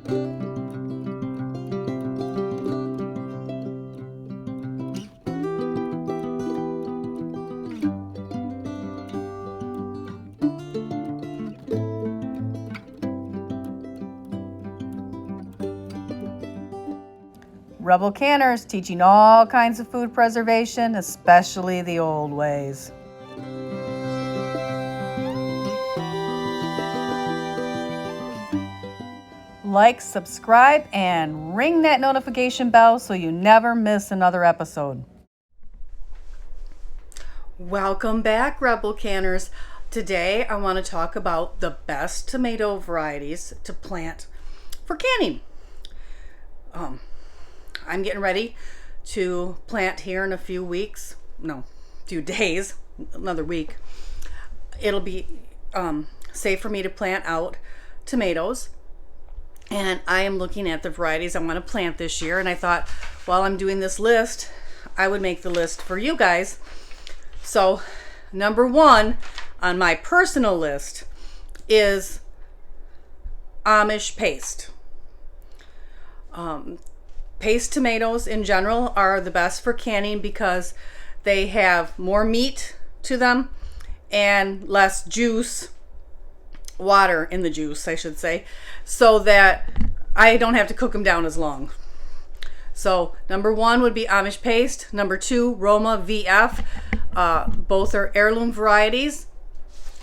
Rebel Canners, teaching all kinds of food preservation, especially the old ways. Like, subscribe, and ring that notification bell so you never miss another episode. Welcome back, Rebel Canners. Today I want to talk about the best tomato varieties to plant for canning. I'm getting ready to plant here in a few days, another week. It'll be safe for me to plant out tomatoes. And I am looking at the varieties I want to plant this year. And I thought, while I'm doing this list, I would make the list for you guys. So, number one on my personal list is IMIX paste. Paste tomatoes in general are the best for canning because they have more meat to them and less water in the juice, I should say, so that I don't have to cook them down as long. So number one would be IMIX paste. Number two, Roma VF. Both are heirloom varieties.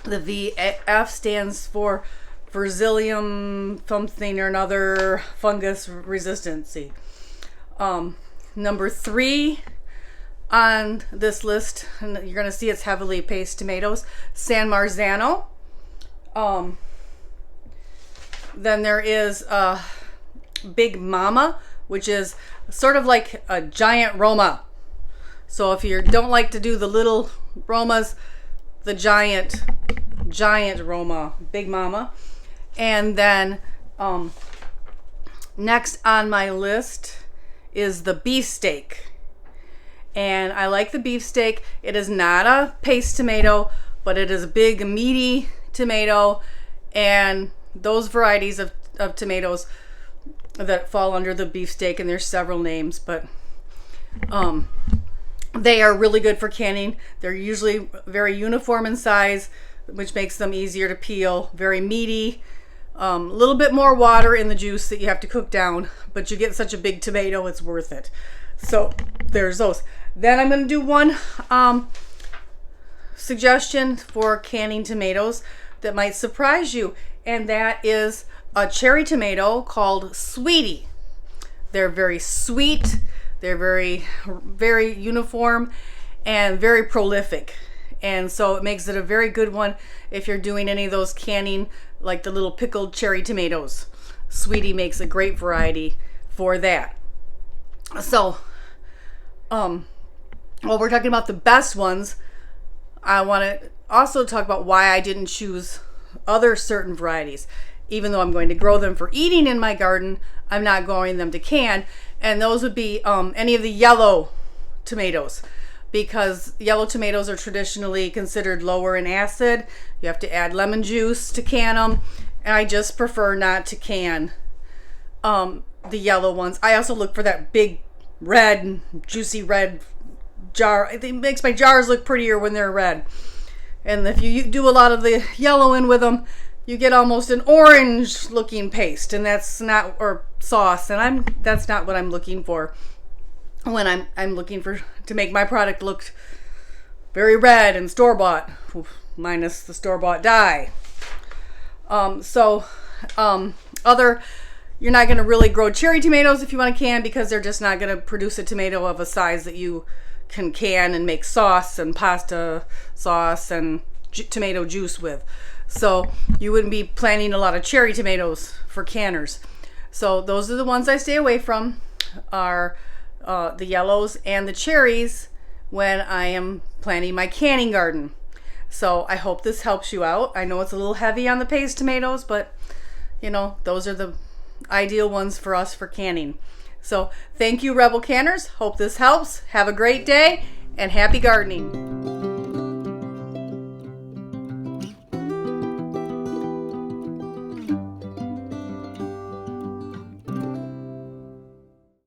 The VF stands for Verticillium something or another fungus resistancy. Number three on this list, and you're going to see it's heavily paste tomatoes, San Marzano. Then there is Big Mama, which is sort of like a giant Roma. So if you don't like to do the little Romas, the giant Roma, Big Mama. And then next on my list is the beefsteak. And I like the beefsteak. It is not a paste tomato, but it is a big, meaty tomato. And those varieties of tomatoes that fall under the beefsteak, and there's several names, but they are really good for canning. They're usually very uniform in size, which makes them easier to peel. Very meaty. A little bit more water in the juice that you have to cook down, but you get such a big tomato, it's worth it. So there's those. Then I'm going to do one suggestion for canning tomatoes that might surprise you, and that is a cherry tomato called Sweetie. They're very sweet, they're very, very uniform, and very prolific. And so it makes it a very good one if you're doing any of those canning, like the little pickled cherry tomatoes. Sweetie makes a great variety for that. So, while we're talking about the best ones, I want to also talk about why I didn't choose other certain varieties. Even though I'm going to grow them for eating in my garden, I'm not growing them to can. And those would be any of the yellow tomatoes, because yellow tomatoes are traditionally considered lower in acid. You have to add lemon juice to can them, and I just prefer not to can the yellow ones. I also look for that big red, juicy red jar. It makes my jars look prettier when they're red. And if you do a lot of the yellow in with them, you get almost an orange looking paste, and that's not, or sauce, and that's not what I'm looking for when I'm looking for to make my product look very red and store-bought, minus the store-bought dye. You're not going to really grow cherry tomatoes if you want to can, because they're just not going to produce a tomato of a size that you can and make sauce and pasta sauce and tomato juice with. So you wouldn't be planting a lot of cherry tomatoes for canners. So those are the ones I stay away from, are the yellows and the cherries when I am planting my canning garden. So I hope this helps you out. I know it's a little heavy on the paste tomatoes, but those are the ideal ones for us for canning. So thank you, Rebel Canners. Hope this helps. Have a great day and happy gardening.